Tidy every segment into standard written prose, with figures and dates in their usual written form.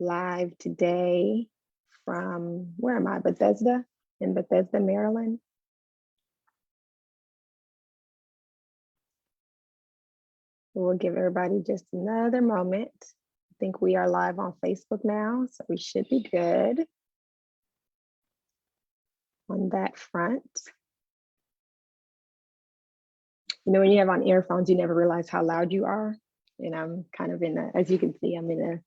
live today from, where am I? Bethesda, in Bethesda, Maryland. We'll give everybody just another moment. I think we are live on Facebook now, so we should be good on that front. You know, when you have on earphones, you never realize how loud you are. And I'm kind of in a, as you can see, I'm in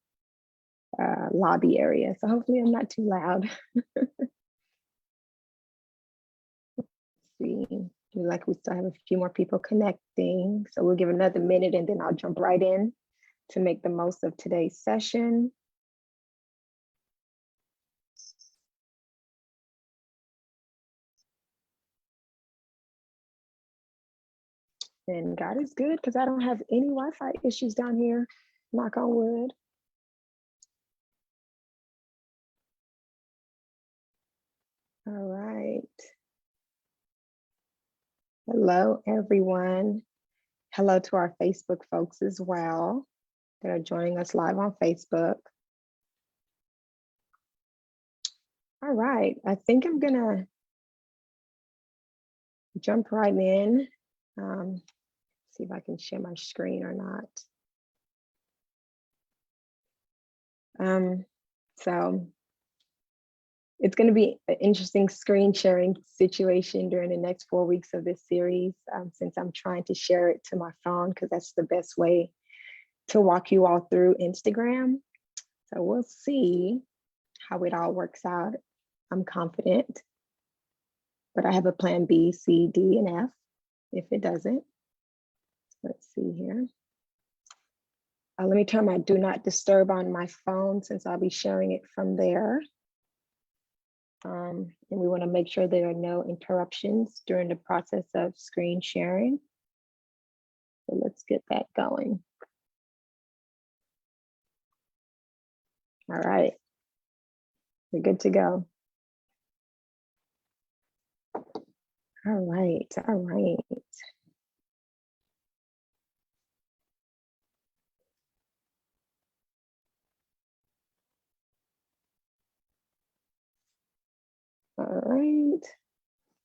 a lobby area. So hopefully I'm not too loud. Let's see, like we still have a few more people connecting. So we'll give another minute and then I'll jump right in to make the most of today's session. And God is good because I don't have any Wi-Fi issues down here, knock on wood. All right. Hello, everyone. Hello to our Facebook folks as well that are joining us live on Facebook. All right, I think I'm gonna jump right in. See if I can share my screen or not. So it's going to be an interesting screen sharing situation during the next 4 weeks of this series, since I'm trying to share it to my phone because that's the best way to walk you all through Instagram. So we'll see how it all works out. I'm confident, but I have a plan B, C, D, and F if it doesn't. Let's see here. Let me turn my do not disturb on my phone since I'll be sharing it from there. And we want to make sure there are no interruptions during the process of screen sharing. So let's get that going. All right, we're good to go. All right, all right. All right.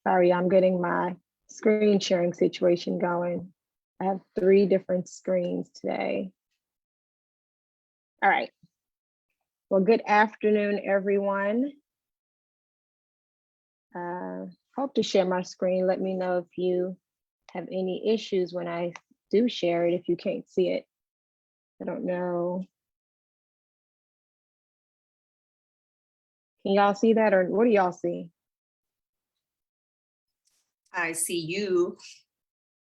Sorry, I'm getting my screen sharing situation going. I have 3 different screens today. All right. Well, good afternoon, everyone. Hope to share my screen. Let me know if you have any issues when I do share it, if you can't see it. I don't know. Can y'all see that, or what do y'all see? I see you.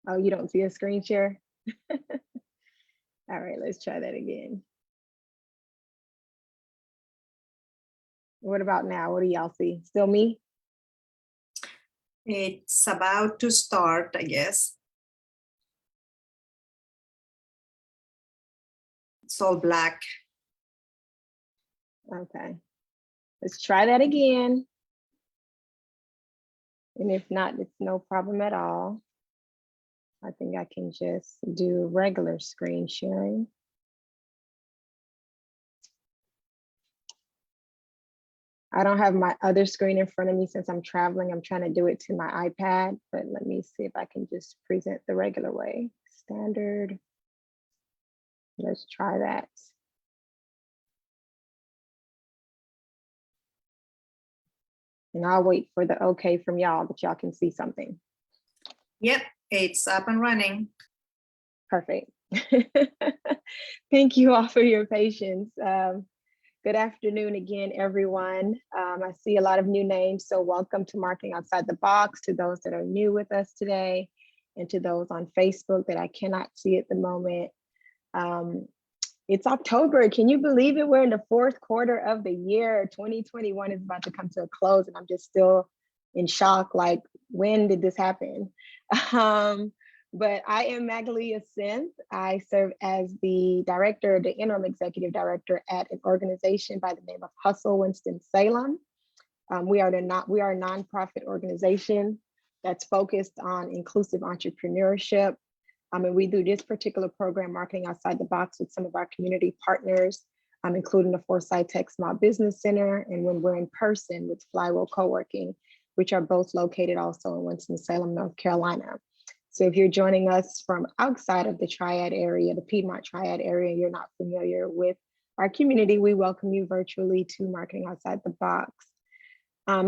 Oh, you don't see a screen share? All right, let's try that again. What about now? What do y'all see? Still me? It's about to start, I guess. It's all black. Okay, let's try that again. And if not, it's no problem at all. I think I can just do regular screen sharing. I don't have my other screen in front of me since I'm traveling. I'm trying to do it to my iPad, but let me see if I can just present the regular way. Standard. Let's try that. And I'll wait for the okay from y'all that y'all can see something. Yep, it's up and running. Perfect. Thank you all for your patience. Good afternoon again, everyone. I see a lot of new names, so welcome to Marketing Outside the Box, to those that are new with us today, and to those on Facebook that I cannot see at the moment. It's October. Can you believe it? We're in the 4th quarter of the year. 2021 is about to come to a close, and I'm just still in shock. Like, when did this happen? But I am Magalia Synth. I serve as the director, the interim executive director at an organization by the name of Hustle Winston-Salem. We are a nonprofit organization that's focused on inclusive entrepreneurship. And we do this particular program, Marketing Outside the Box, with some of our community partners including the Foresight Tech Small Business Center, and when we're in person with Flywheel Co-working, which are both located also in Winston-Salem, North Carolina. So if you're joining us from outside of the Triad area, the Piedmont Triad area, you're not familiar with our community, we welcome you virtually to Marketing Outside the Box.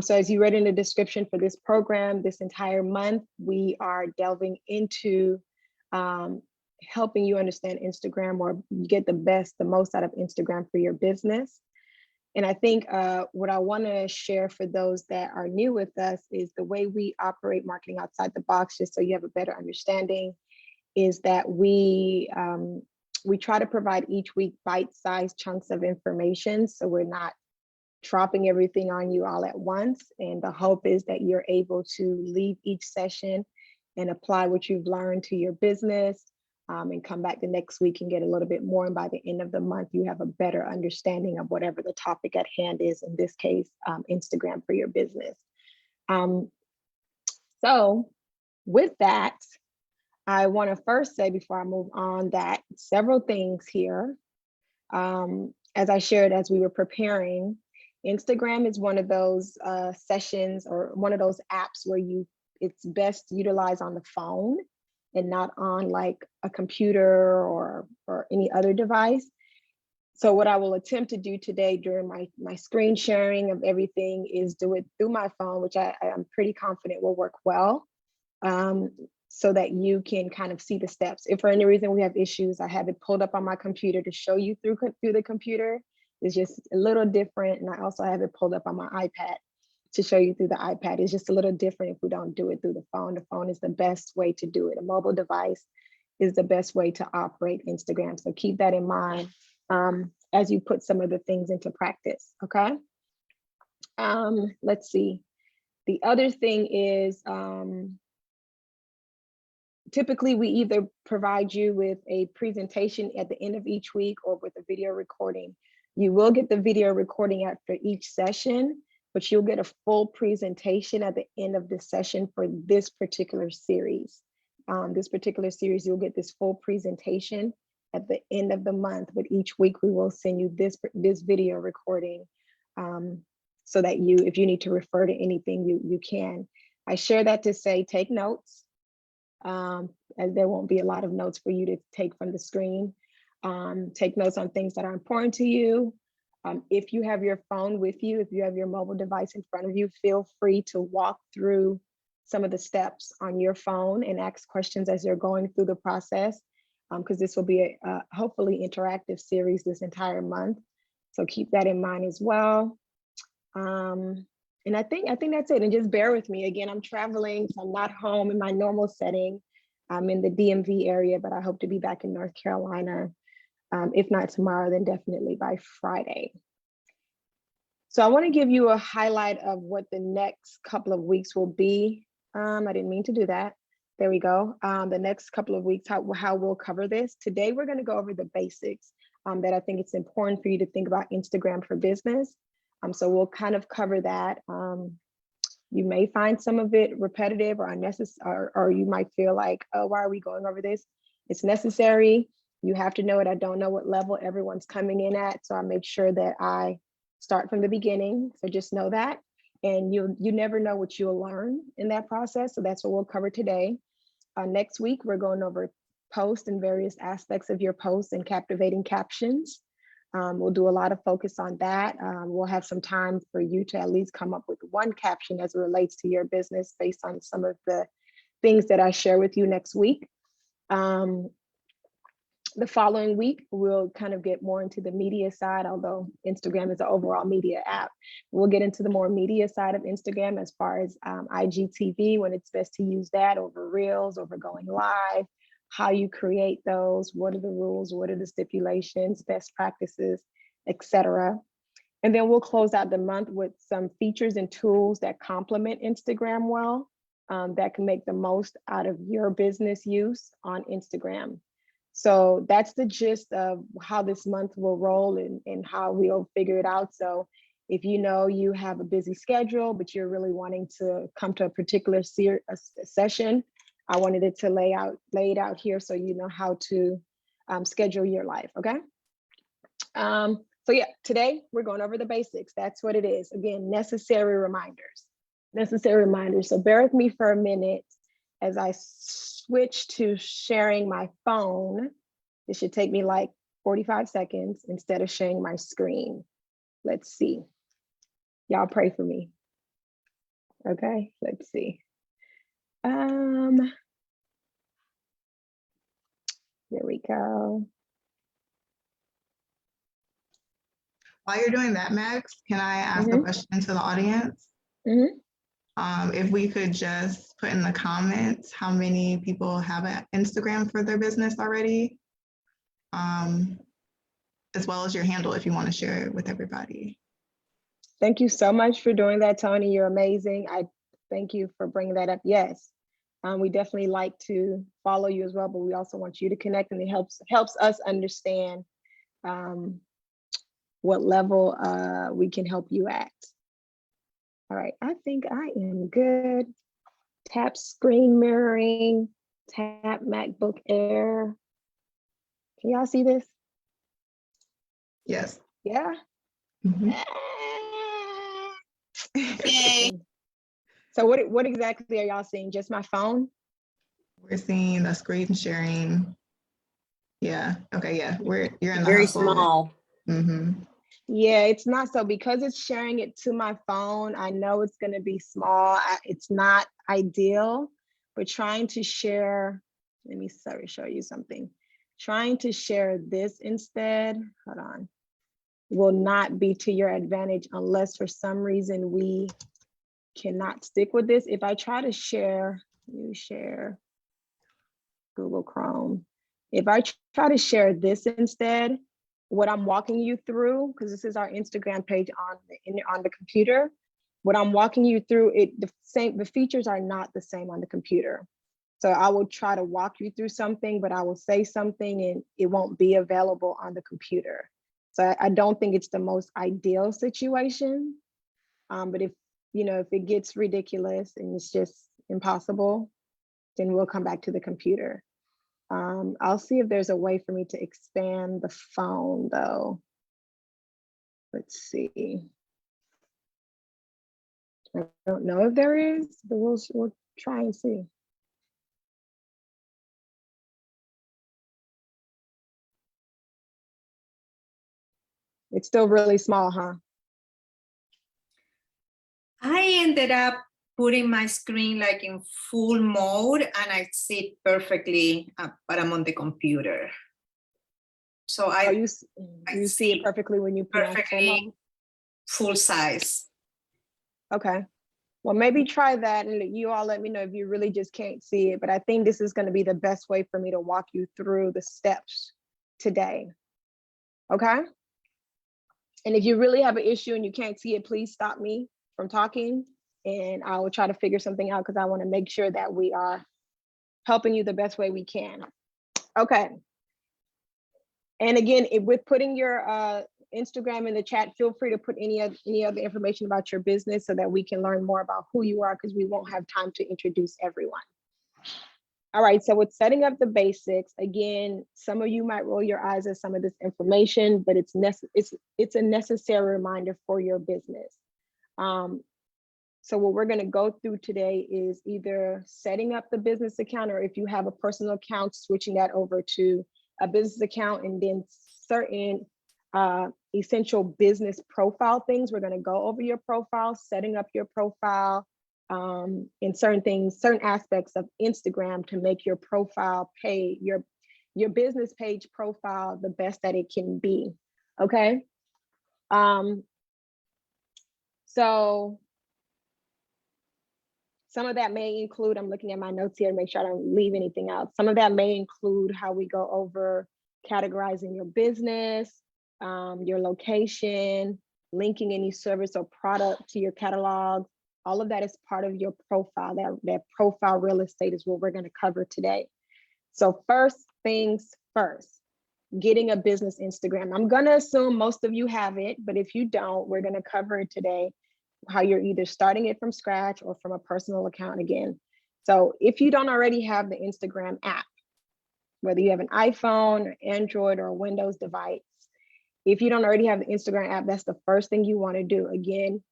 So as you read in the description for this program, this entire month, we are delving into helping you understand Instagram, or get the most out of Instagram for your business. And I think what I want to share for those that are new with us is the way we operate Marketing Outside the Box, just so you have a better understanding, is that we try to provide each week bite-sized chunks of information. So we're not dropping everything on you all at once. And the hope is that you're able to leave each session and apply what you've learned to your business, and come back the next week and get a little bit more. And by the end of the month, you have a better understanding of whatever the topic at hand is, in this case, Instagram for your business. So with that, I want to first say, before I move on, that several things here. As I shared as we were preparing, Instagram is one of those sessions, or one of those apps where it's best utilized on the phone and not on like a computer or any other device. So what I will attempt to do today during my screen sharing of everything is do it through my phone, which I'm pretty confident will work well, so that you can kind of see the steps. If for any reason we have issues, I have it pulled up on my computer to show you through the computer. It's just a little different. And I also have it pulled up on my iPad to show you through the iPad. It's just a little different if we don't do it through the phone. The phone is the best way to do it. A mobile device is the best way to operate Instagram. So keep that in mind as you put some of the things into practice, okay? Let's see. The other thing is, typically we either provide you with a presentation at the end of each week or with a video recording. You will get the video recording after each session, but you'll get a full presentation at the end of the session for this particular series. You'll get this full presentation at the end of the month, but each week we will send you this video recording, so that if you need to refer to anything, you can. I share that to say, take notes, as there won't be a lot of notes for you to take from the screen. Take notes on things that are important to you. If you have your phone with you, if you have your mobile device in front of you, feel free to walk through some of the steps on your phone and ask questions as you're going through the process, because this will be a hopefully interactive series this entire month. So keep that in mind as well. And I think that's it. And just bear with me. Again, I'm traveling, so I'm not home in my normal setting. I'm in the DMV area, but I hope to be back in North Carolina. If not tomorrow, then definitely by Friday. So I want to give you a highlight of what the next couple of weeks will be. I didn't mean to do that. There we go. The next couple of weeks, how we'll cover this. Today, we're going to go over the basics that I think it's important for you to think about Instagram for business. So we'll kind of cover that. You may find some of it repetitive or unnecessary, or you might feel like, oh, why are we going over this? It's necessary. You have to know it. I don't know what level everyone's coming in at, so I make sure that I start from the beginning. So just know that, and you never know what you'll learn in that process. So that's what we'll cover today. Next week, we're going over posts and various aspects of your posts and captivating captions. We'll do a lot of focus on that. We'll have some time for you to at least come up with one caption as it relates to your business based on some of the things that I share with you next week. The following week, we'll kind of get more into the media side, although Instagram is an overall media app. We'll get into the more media side of Instagram as far as IGTV, when it's best to use that over Reels, over going live, how you create those, what are the rules, what are the stipulations, best practices, etc. And then we'll close out the month with some features and tools that complement Instagram well, that can make the most out of your business use on Instagram. So that's the gist of how this month will roll and how we'll figure it out. So if you know you have a busy schedule, but you're really wanting to come to a particular session, I wanted it to lay it out here so you know how to schedule your life, okay? So yeah, today we're going over the basics. That's what it is. Again, necessary reminders. Necessary reminders. So bear with me for a minute as I switch to sharing my phone. It should take me like 45 seconds instead of sharing my screen. Let's see. Y'all pray for me. Okay, let's see. There we go. While you're doing that, Max, can I ask a question to the audience? If we could just put in the comments how many people have an Instagram for their business already, as well as your handle if you want to share it with everybody. Thank you so much for doing that, Tony. You're amazing. I thank you for bringing that up. Yes, we definitely like to follow you as well, but we also want you to connect, and it helps us understand what level we can help you at. All right, I think I am good. Tap screen mirroring, tap MacBook Air. Can y'all see this? Yes. Yeah. Yay. So what exactly are y'all seeing? Just my phone? We're seeing the screen sharing. Yeah. Okay. Yeah. You're in the Very household. small. Yeah, it's not, so because it's sharing it to my phone, I know it's going to be small. It's not ideal, but trying to share, let me show you something. Trying to share this instead, hold on, will not be to your advantage unless for some reason we cannot stick with this. If I try to share, you share Google Chrome. If I try to share this instead, what I'm walking you through, because this is our Instagram page on the computer, what I'm walking you through, the features are not the same on the computer. So I will try to walk you through something, but I will say something and it won't be available on the computer. So I don't think it's the most ideal situation. But if it gets ridiculous and it's just impossible, then we'll come back to the computer. I'll see if there's a way for me to expand the phone though. Let's see. I don't know if there is, but we'll try and see. It's still really small, huh? I ended up putting my screen like in full mode and I see it perfectly, but I'm on the computer. So you see it perfectly when you put it on full mode? Full size. Okay. Well, maybe try that and you all let me know if you really just can't see it, but I think this is going to be the best way for me to walk you through the steps today. Okay? And if you really have an issue and you can't see it, please stop me from talking and I will try to figure something out because I want to make sure that we are helping you the best way we can. Okay. And again, with putting your Instagram in the chat, feel free to put any other information about your business so that we can learn more about who you are because we won't have time to introduce everyone. All right, so with setting up the basics, again, some of you might roll your eyes at some of this information, but it's a necessary reminder for your business. So what we're going to go through today is either setting up the business account, or if you have a personal account, switching that over to a business account, and then certain essential business profile things. We're going to go over your profile, setting up your profile, in certain aspects of Instagram to make your profile your business page profile the best that it can be. Okay. So some of that may include, I'm looking at my notes here to make sure I don't leave anything out. Some of that may include how we go over categorizing your business, your location, linking any service or product to your catalog. All of that is part of your profile. That profile real estate is what we're going to cover today. So first things first, getting a business Instagram. I'm going to assume most of you have it, but if you don't, we're going to cover it today, how you're either starting it from scratch or from a personal account again. So if you don't already have the Instagram app, whether you have an iPhone, or Android, or a Windows device, If you don't already have the Instagram app, that's the first thing you want to do. Again,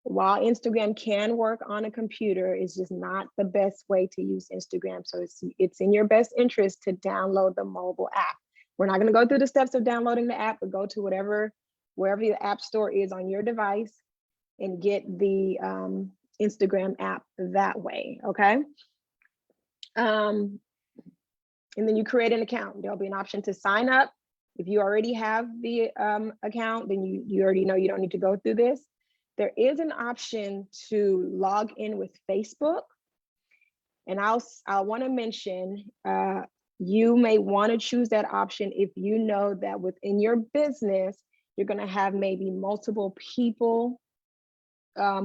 while Instagram can work on a computer, it's just not the best way to use Instagram. So it's in your best interest to download the mobile app. We're not going to go through the steps of downloading the app, but go to wherever the app store is on your device and get the Instagram app that way, okay? And then you create an account. There'll be an option to sign up. If you already have the account, then you already know you don't need to go through this. There is an option to log in with Facebook. And I'll want to mention, you may want to choose that option if you know that within your business, you're going to have maybe multiple people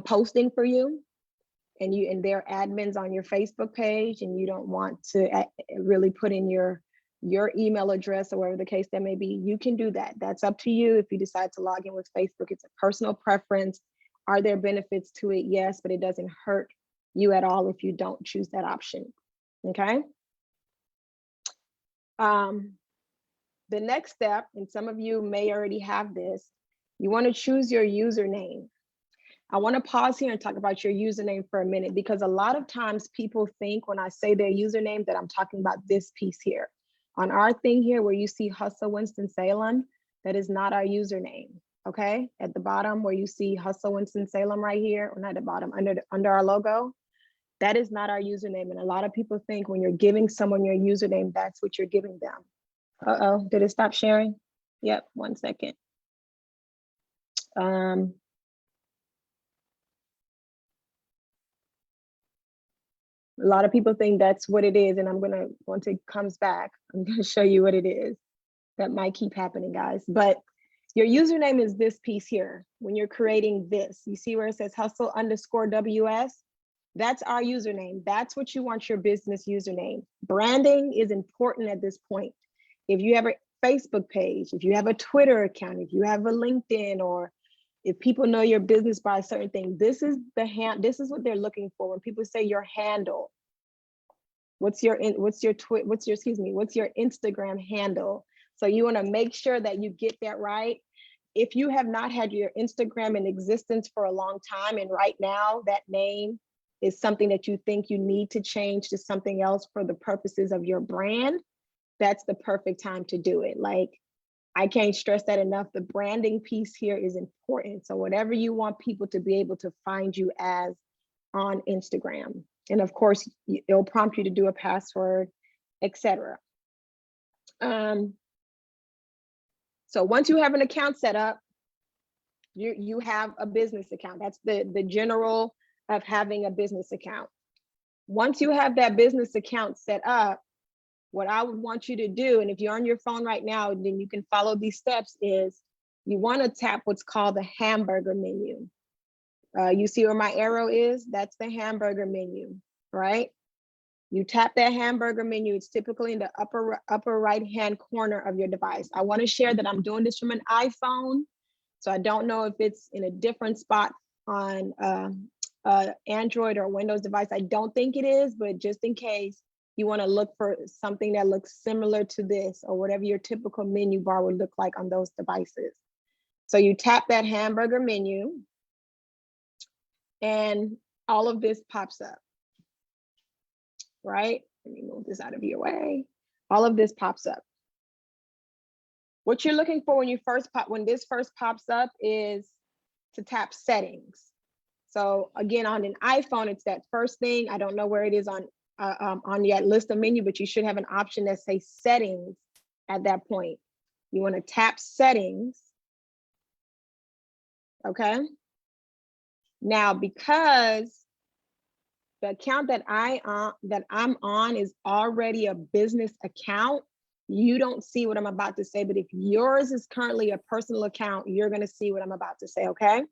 posting for you, and they're admins on your Facebook page, and you don't want to really put in your email address or whatever the case that may be. You can do that. That's up to you if you decide to log in with Facebook. It's a personal preference. Are there benefits to it? Yes, but it doesn't hurt you at all if you don't choose that option, okay? The next step, and some of you may already have this, you want to choose your username. I want to pause here and talk about your username for a minute, because a lot of times people think when I say their username that I'm talking about this piece here. On our thing here where you see Hustle Winston-Salem, that is not our username, okay? At the bottom where you see Hustle Winston-Salem right here, or not at the bottom, under our logo, that is not our username. And a lot of people think when you're giving someone your username, that's what you're giving them. Uh-oh, did it stop sharing? Yep, 1 second. A lot of people think that's what it is, and once it comes back, I'm gonna show you what it is. That might keep happening, guys. But your username is this piece here. When you're creating this, you see where it says hustle_WS? That's our username. That's what you want your business username. Branding is important at this point. If you have a Facebook page, if you have a Twitter account, if you have a LinkedIn, or if people know your business by a certain thing, this is what they're looking for. When people say your handle, what's your Instagram handle? So you want to make sure that you get that right. If you have not had your Instagram in existence for a long time, and right now that name is something that you think you need to change to something else for the purposes of your brand, that's the perfect time to do it. Like, I can't stress that enough. The branding piece here is important. So whatever you want people to be able to find you as on Instagram. And of course, it'll prompt you to do a password, etc. So once you have an account set up, you have a business account. That's the general of having a business account. Once you have that business account set up, what I would want you to do, and if you're on your phone right now, then you can follow these steps, is you want to tap what's called the hamburger menu. You see where my arrow is? That's the hamburger menu, right? You tap that hamburger menu. It's typically in the upper right-hand corner of your device. I want to share that I'm doing this from an iPhone, so I don't know if it's in a different spot on Android or Windows device. I don't think it is, but just in case, you want to look for something that looks similar to this, or whatever your typical menu bar would look like on those devices. So you tap that hamburger menu, and all of this pops up, right? Let me move this out of your way. All of this pops up. What you're looking for when this first pops up is to tap settings. So again, on an iPhone, it's that first thing. I don't know where it is on your list of menu, but you should have an option that says settings at that point. You want to tap settings, okay? Now, because the account that I'm on is already a business account, you don't see what I'm about to say, but if yours is currently a personal account, you're going to see what I'm about to say, okay?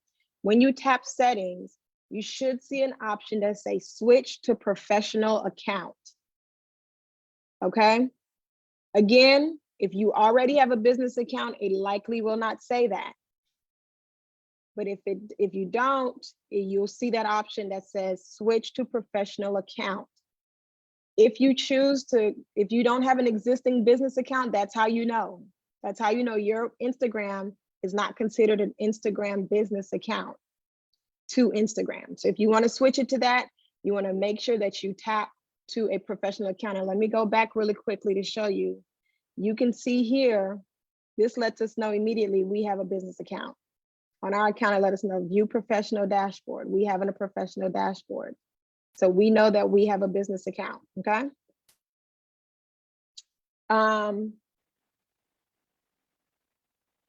When you tap settings, you should see an option that says switch to professional account, okay? Again, if you already have a business account, it likely will not say that. But if you don't, you'll see that option that says switch to professional account. If you don't have an existing business account, that's how you know. That's how you know your Instagram is not considered an Instagram business account to Instagram. So if you want to switch it to that, you want to make sure that you tap to a professional account. And let me go back really quickly to show you. You can see here, this lets us know immediately we have a business account. On our account, it let us know view professional dashboard. We have a professional dashboard. So we know that we have a business account, okay?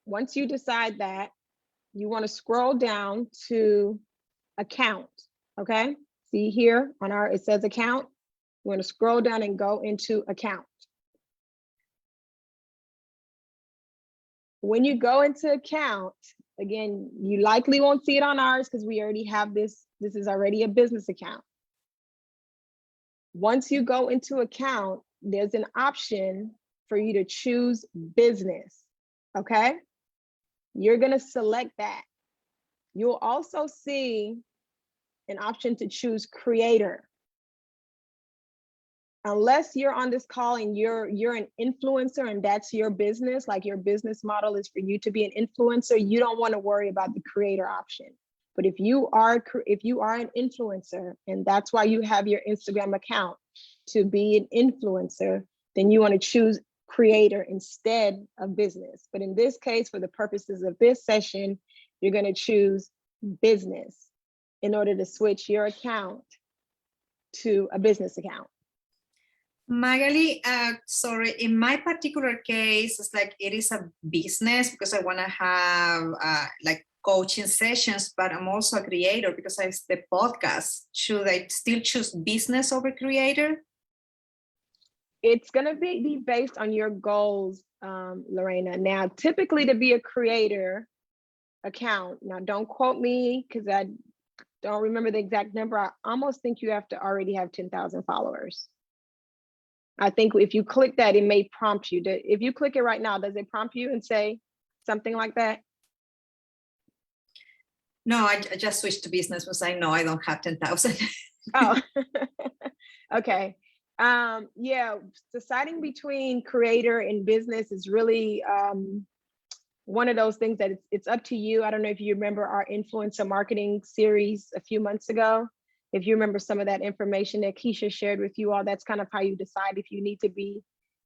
Once you decide that, you want to scroll down to account, okay? See here on our, it says account. You want to scroll down and go into account. When you go into account, again, you likely won't see it on ours because we already have this. This is already a business account. Once you go into account, there's an option for you to choose business, okay? You're gonna select that. You'll also see an option to choose creator. Unless you're on this call and you're an influencer and that's your business, like your business model is for you to be an influencer, you don't want to worry about the creator option. But if you are an influencer and that's why you have your Instagram account to be an influencer, then you want to choose creator instead of business. But in this case, for the purposes of this session, you're going to choose business in order to switch your account to a business account. Magali, sorry, in my particular case, it's like it is a business because I want to have like coaching sessions, but I'm also a creator because I the podcast. Should I still choose business over creator? It's going to be based on your goals, Lorena. Now, typically to be a creator account, now don't quote me because I don't remember the exact number. I almost think you have to already have 10,000 followers. I think if you click that, it may prompt you. If you click it right now, does it prompt you and say something like that? No, I just switched to business because I know I don't have 10,000. Oh, okay. Yeah, deciding between creator and business is really one of those things that it's up to you. I don't know if you remember our influencer marketing series a few months ago. If you remember some of that information that Keisha shared with you all, that's kind of how you decide if you need to be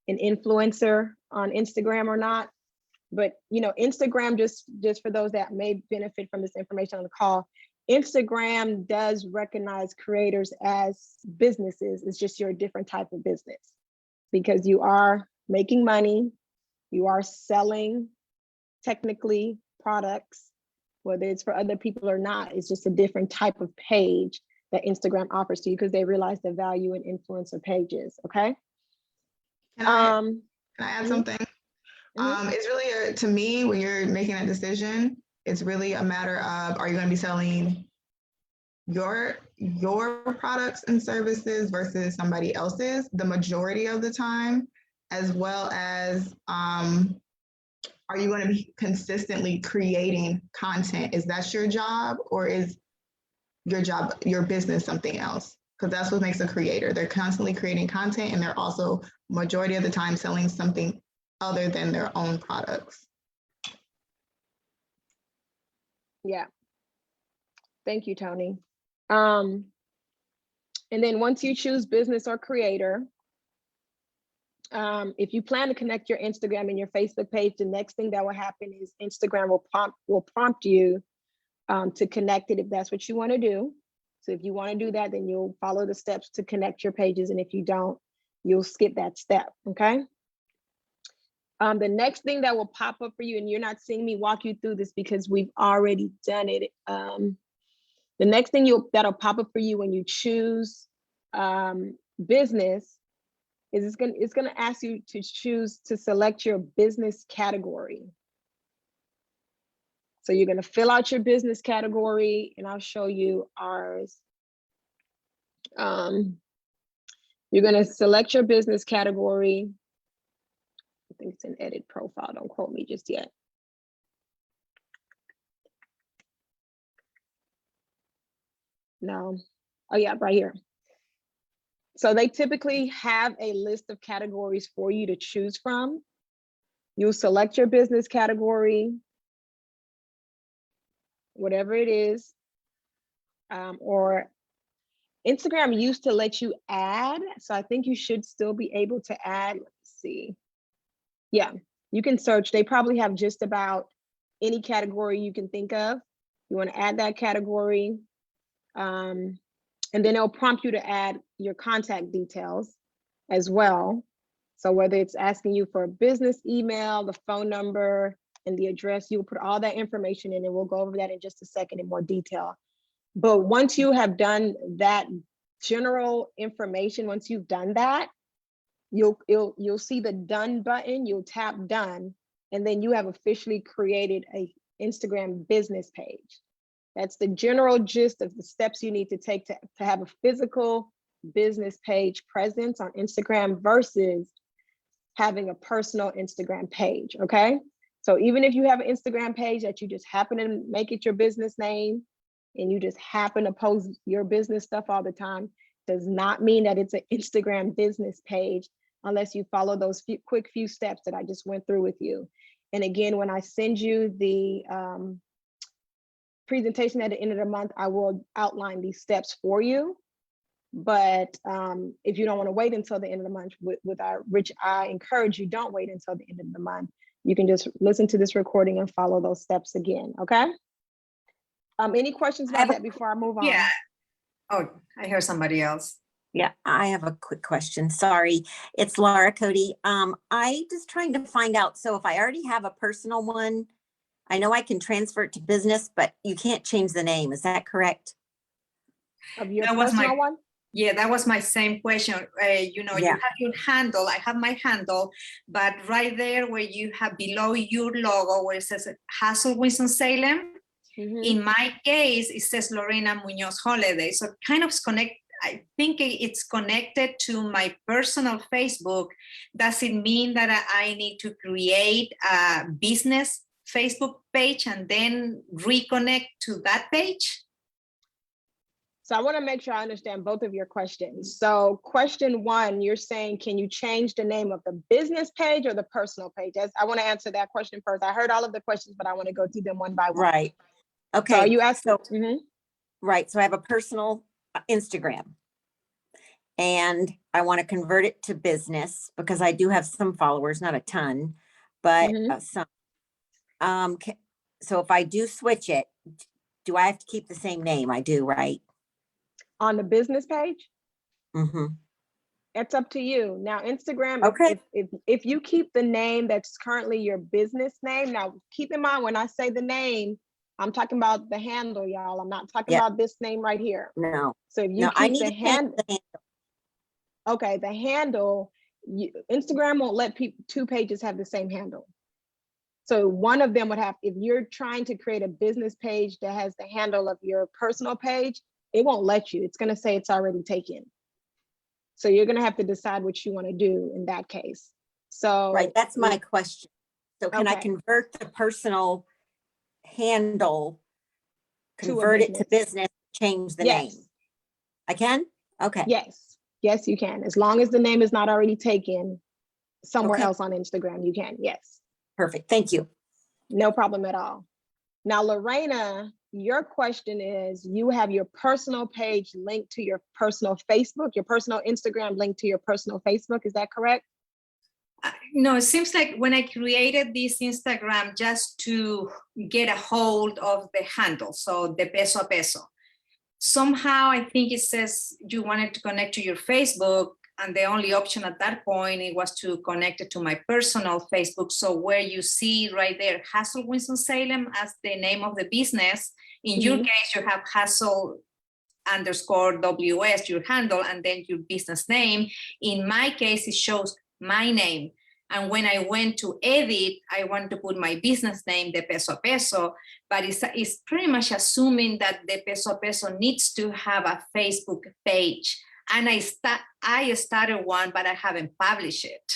an influencer on Instagram or not. But you know, Instagram, just for those that may benefit from this information on the call, Instagram does recognize creators as businesses. It's just you're a different type of business because you are making money, you are selling technically products, whether it's for other people or not. It's just a different type of page that Instagram offers to you because they realize the value in influencer pages. Okay. Can I add something? It's really to me, when you're making a decision, it's really a matter of, are you going to be selling your products and services versus somebody else's the majority of the time, as well as are you going to be consistently creating content? Is that your job, or is your job, your business, something else? Because that's what makes a creator. They're constantly creating content, and they're also majority of the time selling something other than their own products. Yeah. Thank you, Tony. And then once you choose business or creator, if you plan to connect your Instagram and your Facebook page, the next thing that will happen is Instagram will prompt you to connect it if that's what you want to do. So if you want to do that, then you'll follow the steps to connect your pages. And if you don't, you'll skip that step, okay? The next thing that will pop up for you, and you're not seeing me walk you through this because we've already done it. The next thing that'll pop up for you when you choose business is it's gonna ask you to choose to select your business category. So you're gonna fill out your business category, and I'll show you ours. You're gonna select your business category. I think it's an edit profile, don't quote me just yet. No, oh yeah, right here. So they typically have a list of categories for you to choose from. You'll select your business category, whatever it is, or Instagram used to let you add, so I think you should still be able to add. Let's see. Yeah, you can search. They probably have just about any category you can think of. You want to add that category, and then it'll prompt you to add your contact details as well. So whether it's asking you for a business email, the phone number, and the address, you'll put all that information in, and we'll go over that in just a second in more detail. But once you have done that general information, once you've done that, you'll see the done button, you'll tap done, and then you have officially created a Instagram business page. That's the general gist of the steps you need to take to have a physical business page presence on Instagram versus having a personal Instagram page, okay? So even if you have an Instagram page that you just happen to make it your business name and you just happen to post your business stuff all the time, does not mean that it's an Instagram business page unless you follow those quick few steps that I just went through with you. And again, when I send you the presentation at the end of the month, I will outline these steps for you. But if you don't want to wait until the end of the month, which I encourage you, don't wait until the end of the month. You can just listen to this recording and follow those steps again, okay? Any questions about that before I move on? Yeah. Oh, I hear somebody else. Yeah, I have a quick question. Sorry, it's Laura Cody. I just trying to find out. So if I already have a personal one, I know I can transfer it to business, but you can't change the name. Is that correct? Of your personal one? Yeah, that was my same question. You know, you have your handle. I have my handle, but right there where you have below your logo where it says Hustle Winston-Salem, in my case, it says Lorena Munoz Holiday. So kind of I think it's connected to my personal Facebook. Does it mean that I need to create a business Facebook page and then reconnect to that page? So I want to make sure I understand both of your questions. So question one, you're saying, can you change the name of the business page or the personal page? I want to answer that question first. I heard all of the questions, but I want to go through them one by one. Right. Okay. So are you asking? Right. So I have a personal Instagram and I want to convert it to business because I do have some followers, not a ton, but some. So if I do switch it, do I have to keep the same name? I do, right? On the business page? Mm-hmm. It's up to you. Now, Instagram, okay. if you keep the name that's currently your business name, now keep in mind when I say the name, I'm talking about the handle, y'all. I'm not talking about this name right here. No. So if you keep the handle. Okay, the handle, Instagram won't let two pages have the same handle. So one of them would have, if you're trying to create a business page that has the handle of your personal page, it won't let you. It's going to say it's already taken. So you're going to have to decide what you want to do in that case. So right, that's my question. So can I convert the personal handle, convert it to business, change the name? I can? Okay. Yes, you can. As long as the name is not already taken somewhere else on Instagram, you can. Yes. Perfect. Thank you. No problem at all. Now, Lorena, your question is, you have your personal page linked to your personal Facebook, your personal Instagram linked to your personal Facebook. Is that correct? No, it seems like when I created this Instagram just to get a hold of the handle, so the peso a peso, somehow I think it says you wanted to connect to your Facebook, and the only option at that point, it was to connect it to my personal Facebook. So where you see right there, Hustle Winston-Salem as the name of the business, in your case, you have Hustle _WS, your handle, and then your business name. In my case, it shows my name. And when I went to edit, I wanted to put my business name, the peso peso, but it's pretty much assuming that the peso peso needs to have a Facebook page. And I started one, but I haven't published it.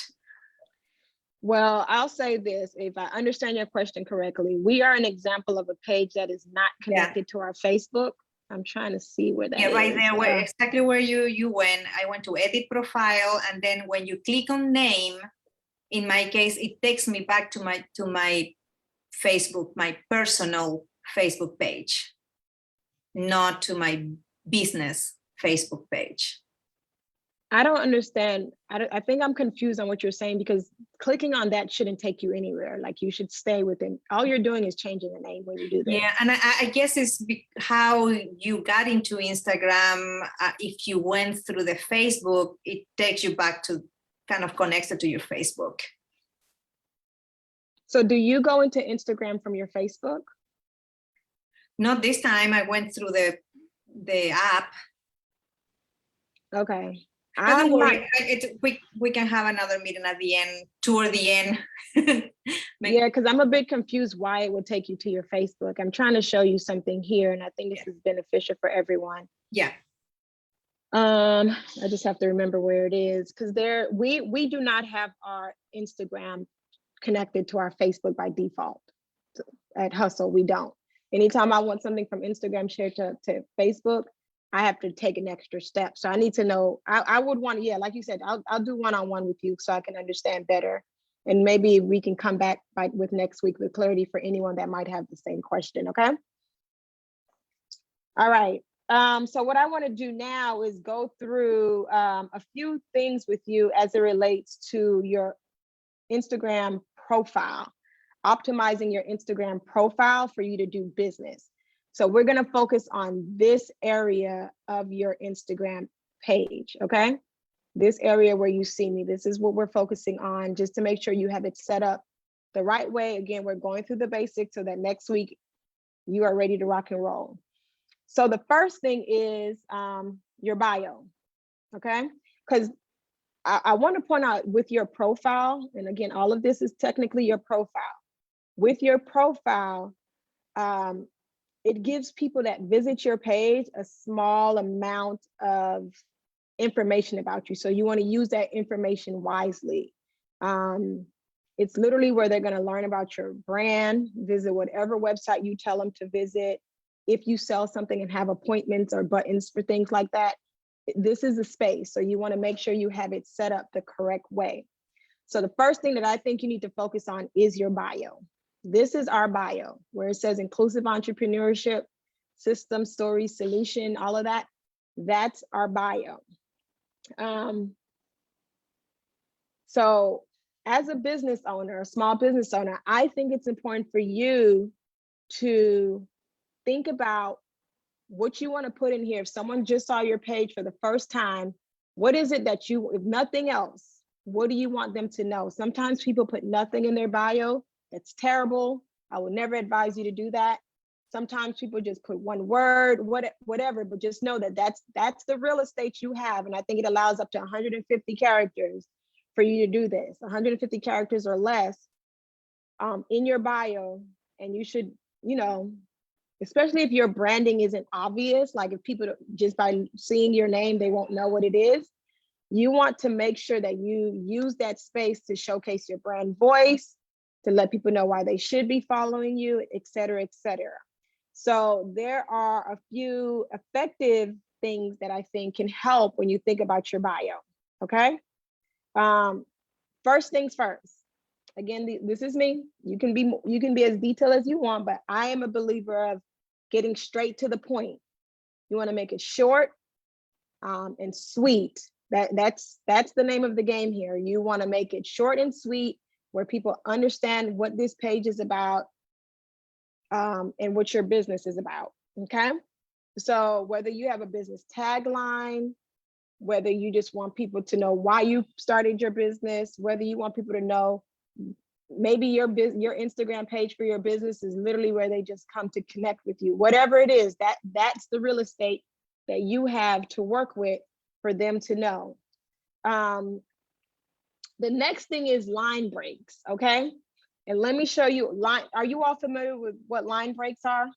Well, I'll say this, if I understand your question correctly, we are an example of a page that is not connected to our Facebook. I'm trying to see where that is. Right there, exactly where you went. I went to edit profile, and then when you click on name, in my case, it takes me back to my Facebook, my personal Facebook page, not to my business Facebook page. I don't understand. I think I'm confused on what you're saying, because clicking on that shouldn't take you anywhere. Like, you should stay within, all you're doing is changing the name when you do that. Yeah, and I guess it's how you got into Instagram. If you went through the Facebook, it takes you back to kind of connected to your Facebook. So do you go into Instagram from your Facebook? Not this time. I went through the app. Okay. Don't worry, we can have another meeting at the end, toward the end. Yeah, because I'm a bit confused why it would take you to your Facebook. I'm trying to show you something here, and I think this is beneficial for everyone. Yeah. I just have to remember where it is, because we do not have our Instagram connected to our Facebook by default. At Hustle, we don't. Anytime I want something from Instagram shared to Facebook, I have to take an extra step. So I need to know, I would want to, yeah, like you said, I'll do one-on-one with you so I can understand better. And maybe we can come back with next week with clarity for anyone that might have the same question, okay? All right, so what I want to do now is go through a few things with you as it relates to your Instagram profile, optimizing your Instagram profile for you to do business. So we're going to focus on this area of your Instagram page, okay? This area where you see me, this is what we're focusing on, just to make sure you have it set up the right way. Again, we're going through the basics so that next week you are ready to rock and roll. So the first thing is your bio, okay? Because I want to point out with your profile, and again, all of this is technically your profile. With your profile, it gives people that visit your page a small amount of information about you. So you want to use that information wisely. It's literally where they're going to learn about your brand, visit whatever website you tell them to visit. If you sell something and have appointments or buttons for things like that, this is a space. So you want to make sure you have it set up the correct way. So the first thing that I think you need to focus on is your bio. This is our bio, where it says inclusive entrepreneurship, system, story, solution, all of that. That's our bio. So as a business owner, a small business owner, I think it's important for you to think about what you want to put in here. If someone just saw your page for the first time, what is it that you, if nothing else, what do you want them to know? Sometimes people put nothing in their bio. It's terrible. I would never advise you to do that. Sometimes people just put one word, whatever, but just know that that's the real estate you have. And I think it allows up to 150 characters for you to do this, 150 characters or less in your bio. And you should, you know, especially if your branding isn't obvious, like if people just by seeing your name, they won't know what it is. You want to make sure that you use that space to showcase your brand voice, to let people know why they should be following you, et cetera, et cetera. So there are a few effective things that I think can help when you think about your bio, okay? First things first. Again, this is me. You can be as detailed as you want, but I am a believer of getting straight to the point. You want to make it short and sweet. That's the name of the game here. You want to make it short and sweet, where people understand what this page is about and what your business is about, okay? So whether you have a business tagline, whether you just want people to know why you started your business, whether you want people to know maybe your Instagram page for your business is literally where they just come to connect with you. Whatever it is, that's the real estate that you have to work with for them to know. The next thing is line breaks, okay? And let me show you line. Are you all familiar with what line breaks are?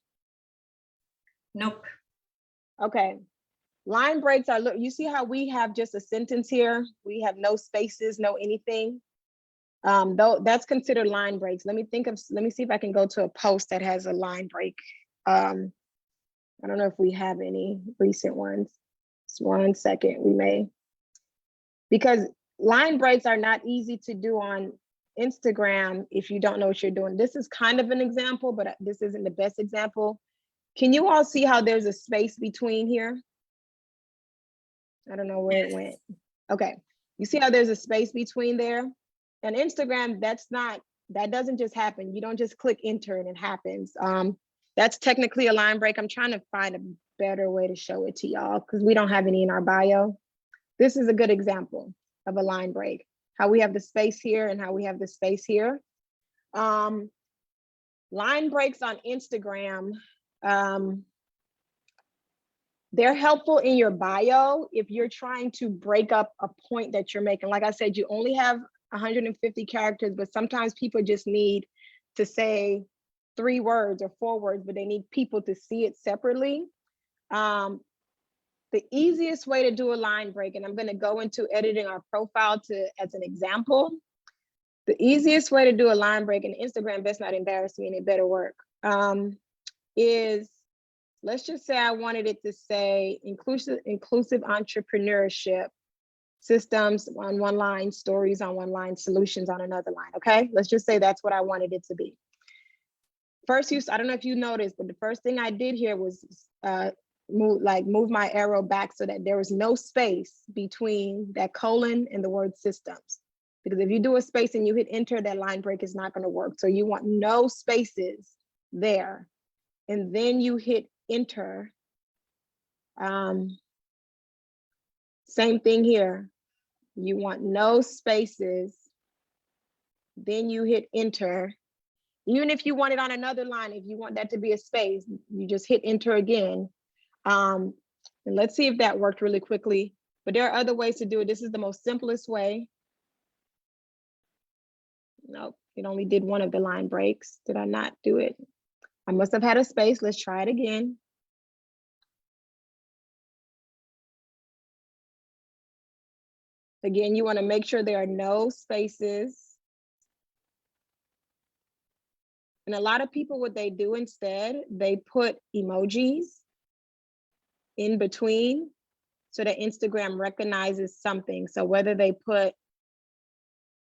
Nope. Okay. Line breaks are, look, you see how we have just a sentence here? We have no spaces, no anything. Though that's considered line breaks. Let me see if I can go to a post that has a line break. I don't know if we have any recent ones. Just 1 second, we may. Because line breaks are not easy to do on Instagram, if you don't know what you're doing, this is kind of an example, but this isn't the best example. Can you all see how there's a space between here? I don't know where it went. Okay, you see how there's a space between there? And Instagram, that doesn't just happen. You don't just click enter and it happens. That's technically a line break. I'm trying to find a better way to show it to y'all because we don't have any in our bio. This is a good example of a line break, how we have the space here and how we have the space here. Line breaks on Instagram, they're helpful in your bio if you're trying to break up a point that you're making. Like I said, you only have 150 characters, but sometimes people just need to say 3 words or 4 words, but they need people to see it separately. The easiest way to do a line break, and I'm going to go into editing our profile as an example. The easiest way to do a line break, and Instagram best not embarrass me and it better work, is, let's just say I wanted it to say inclusive entrepreneurship, systems on one line, stories on one line, solutions on another line, okay? Let's just say that's what I wanted it to be. First use, I don't know if you noticed, but the first thing I did here was move my arrow back so that there was no space between that colon and the word systems. Because if you do a space and you hit enter, that line break is not going to work. So you want no spaces there. And then you hit enter. Same thing here. You want no spaces. Then you hit enter. Even if you want it on another line, if you want that to be a space, you just hit enter again. And let's see if that worked really quickly. But there are other ways to do it. This is the most simplest way. Nope, it only did one of the line breaks. Did I not do it? I must have had a space. Let's try it again. Again, you want to make sure there are no spaces. And a lot of people, what they do instead, they put emojis in between so that Instagram recognizes something. So whether they put,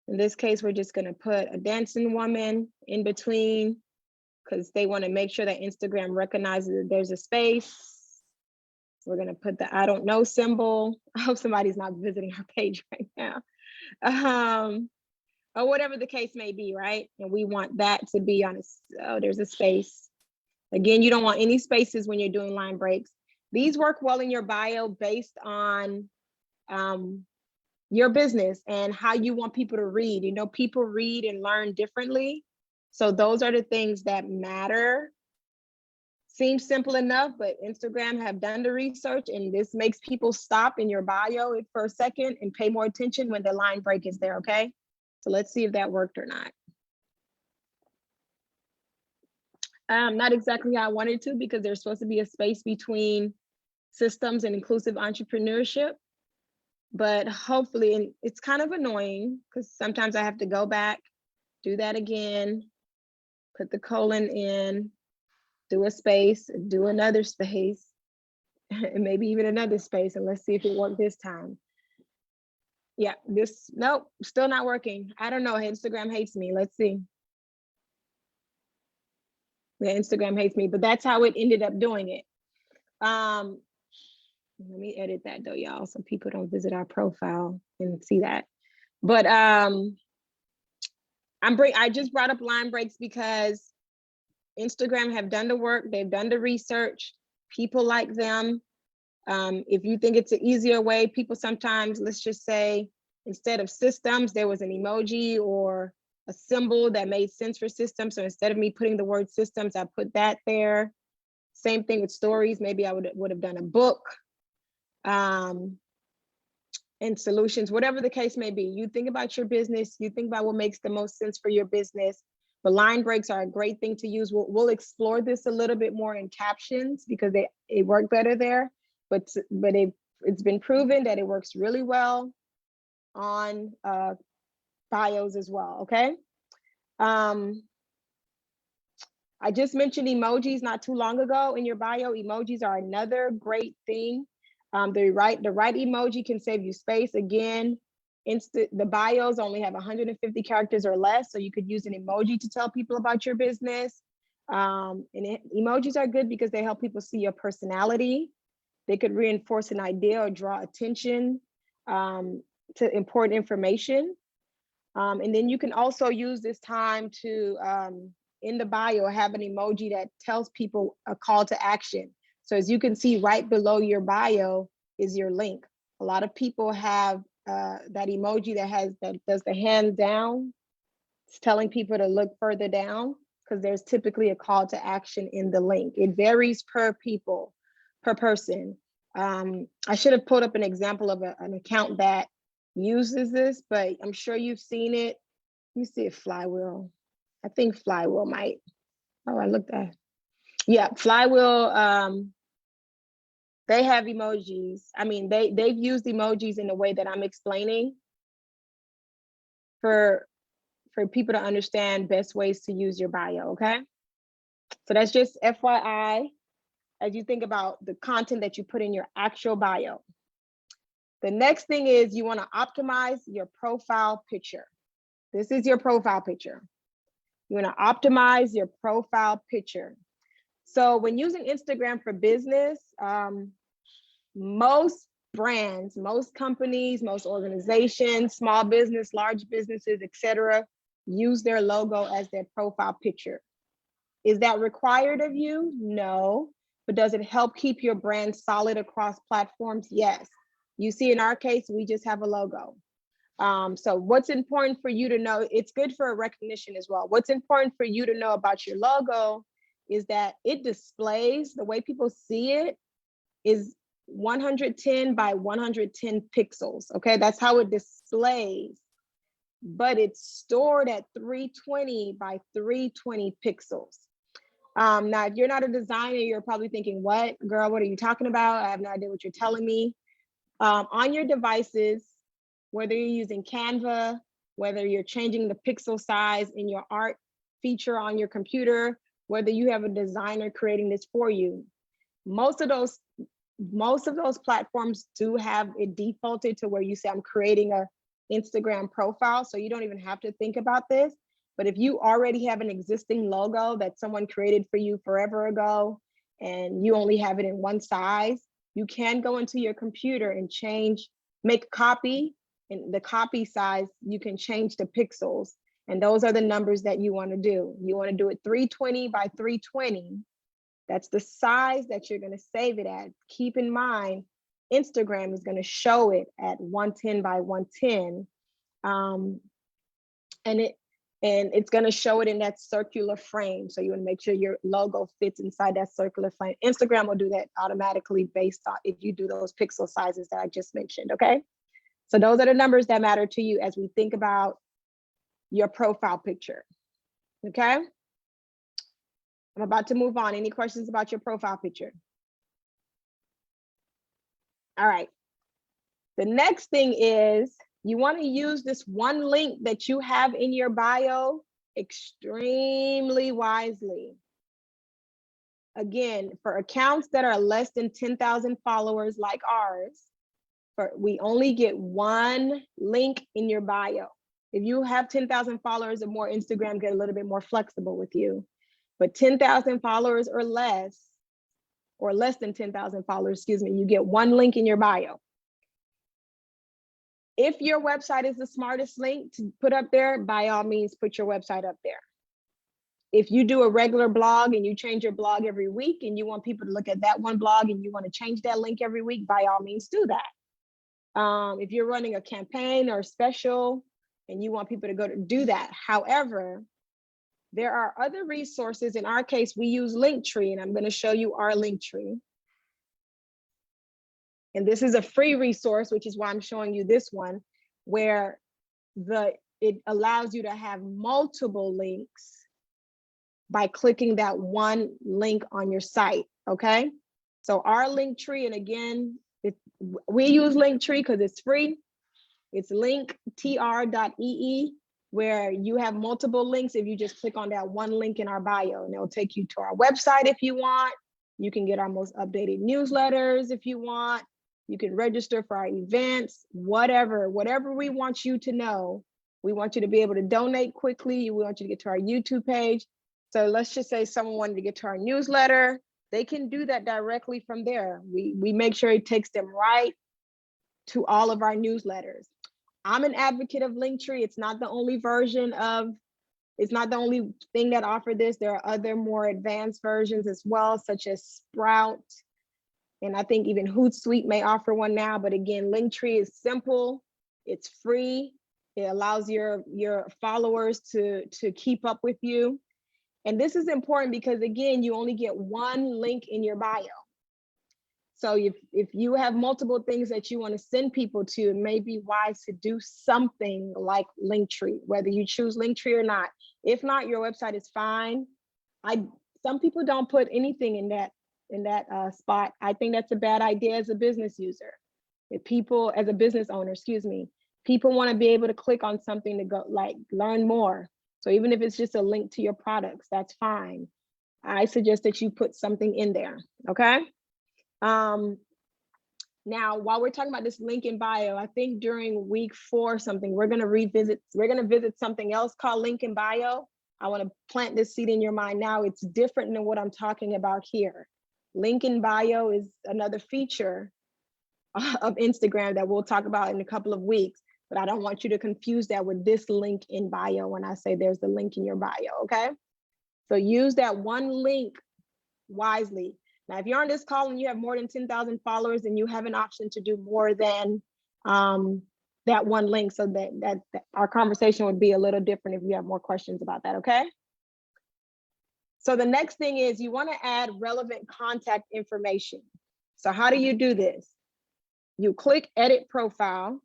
in this case, we're just going to put a dancing woman in between because they want to make sure that Instagram recognizes that there's a space. We're going to put the I don't know symbol. I hope somebody's not visiting our page right now. Or whatever the case may be, right? And we want that to be on there's a space. Again, you don't want any spaces when you're doing line breaks. These work well in your bio based on your business and how you want people to read. You know, people read and learn differently. So those are the things that matter. Seems simple enough, but Instagram have done the research and this makes people stop in your bio for a second and pay more attention when the line break is there, okay? So let's see if that worked or not. Not exactly how I wanted to because there's supposed to be a space between systems and inclusive entrepreneurship, but hopefully, and it's kind of annoying because sometimes I have to go back, do that again, put the colon in, do a space, do another space, and maybe even another space, and let's see if it worked this time. Yeah, nope, still not working. I don't know, Instagram hates me. Let's see. Yeah, Instagram hates me, but that's how it ended up doing it. Let me edit that though, y'all, so people don't visit our profile and see that. But I just brought up line breaks because Instagram have done the work, they've done the research, people like them. If you think it's an easier way, people sometimes, let's just say, instead of systems, there was an emoji or a symbol that made sense for systems. So instead of me putting the word systems, I put that there. Same thing with stories. Maybe I would have done a book and solutions, whatever the case may be. You think about your business, you think about what makes the most sense for your business. But line breaks are a great thing to use. We'll explore this a little bit more in captions because it work better there. But it's been proven that it works really well on bios as well, okay? I just mentioned emojis not too long ago in your bio. Emojis are another great thing. The right emoji can save you space. Again, the bios only have 150 characters or less, so you could use an emoji to tell people about your business. Emojis are good because they help people see your personality. They could reinforce an idea or draw attention to important information. And then you can also use this time to, in the bio, have an emoji that tells people a call to action. So as you can see right below your bio is your link. A lot of people have that emoji that does the hand down. It's telling people to look further down because there's typically a call to action in the link. It varies per person. I should have pulled up an example of an account that uses this, but I'm sure you've seen it. Let me see if Flywheel. I think Flywheel might. Oh, I looked at. Yeah, Flywheel. They have emojis. I mean, they've used emojis in the way that I'm explaining for people to understand best ways to use your bio. Okay, so that's just FYI as you think about the content that you put in your actual bio. The next thing is you want to optimize your profile picture. This is your profile picture. You want to optimize your profile picture. So when using Instagram for business, most brands, most companies, most organizations, small business, large businesses, etc., use their logo as their profile picture. Is that required of you? No. But does it help keep your brand solid across platforms? Yes. You see, in our case, we just have a logo. So what's important for you to know, it's good for a recognition as well. What's important for you to know about your logo is that it displays, the way people see it is 110 by 110 pixels, okay? That's how it displays, but it's stored at 320 by 320 pixels. Now, if you're not a designer, you're probably thinking, what, girl, what are you talking about? I have no idea what you're telling me. On your devices, whether you're using Canva, whether you're changing the pixel size in your art feature on your computer, whether you have a designer creating this for you, most of those platforms do have it defaulted to where you say, I'm creating a Instagram profile, so you don't even have to think about this. But if you already have an existing logo that someone created for you forever ago, and you only have it in one size, you can go into your computer and make a copy, and the copy size, you can change the pixels. And those are the numbers that you want to do. You want to do it 320 by 320. That's the size that you're going to save it at. Keep in mind, Instagram is going to show it at 110 by 110. And it's going to show it in that circular frame. So you want to make sure your logo fits inside that circular frame. Instagram will do that automatically based on if you do those pixel sizes that I just mentioned, okay? So those are the numbers that matter to you as we think about your profile picture, okay? I'm about to move on. Any questions about your profile picture? All right. The next thing is you want to use this one link that you have in your bio extremely wisely. Again, for accounts that are less than 10,000 followers like ours, we only get one link in your bio. If you have 10,000 followers or more, Instagram get a little bit more flexible with you. But 10,000 followers or less than 10,000 followers, excuse me, you get one link in your bio. If your website is the smartest link to put up there, by all means, put your website up there. If you do a regular blog and you change your blog every week and you want people to look at that one blog and you want to change that link every week, by all means, do that. If you're running a campaign or a special and you want people to go to do that. However, there are other resources. In our case, we use Linktree, and I'm going to show you our Linktree. And this is a free resource, which is why I'm showing you this one, where it allows you to have multiple links by clicking that one link on your site, okay? So our Linktree, and again, we use Linktree because it's free. It's linktr.ee, where you have multiple links. If you just click on that one link in our bio, and it'll take you to our website if you want. You can get our most updated newsletters if you want. You can register for our events, whatever we want you to know. We want you to be able to donate quickly. We want you to get to our YouTube page. So let's just say someone wanted to get to our newsletter. They can do that directly from there. We make sure it takes them right to all of our newsletters. I'm an advocate of Linktree. It's not the only it's not the only thing that offer this. There are other more advanced versions as well, such as Sprout. And I think even Hootsuite may offer one now. But again, Linktree is simple. It's free. It allows your followers to keep up with you. And this is important because, again, you only get one link in your bio. So if you have multiple things that you want to send people to, it may be wise to do something like Linktree, whether you choose Linktree or not. If not, your website is fine. Some people don't put anything in that spot. I think that's a bad idea as a business user. If people, as a business owner, excuse me, people want to be able to click on something to go learn more. So even if it's just a link to your products, that's fine. I suggest that you put something in there, okay? Now, while we're talking about this link in bio, I think during week 4 something, we're gonna visit something else called link in bio. I wanna plant this seed in your mind now. It's different than what I'm talking about here. Link in bio is another feature of Instagram that we'll talk about in a couple of weeks, but I don't want you to confuse that with this link in bio when I say there's the link in your bio, okay? So use that one link wisely. Now, if you're on this call and you have more than 10,000 followers, then you have an option to do more than that one link, so that our conversation would be a little different if you have more questions about that, okay? So the next thing is you want to add relevant contact information. So how do you do this? You click edit profile.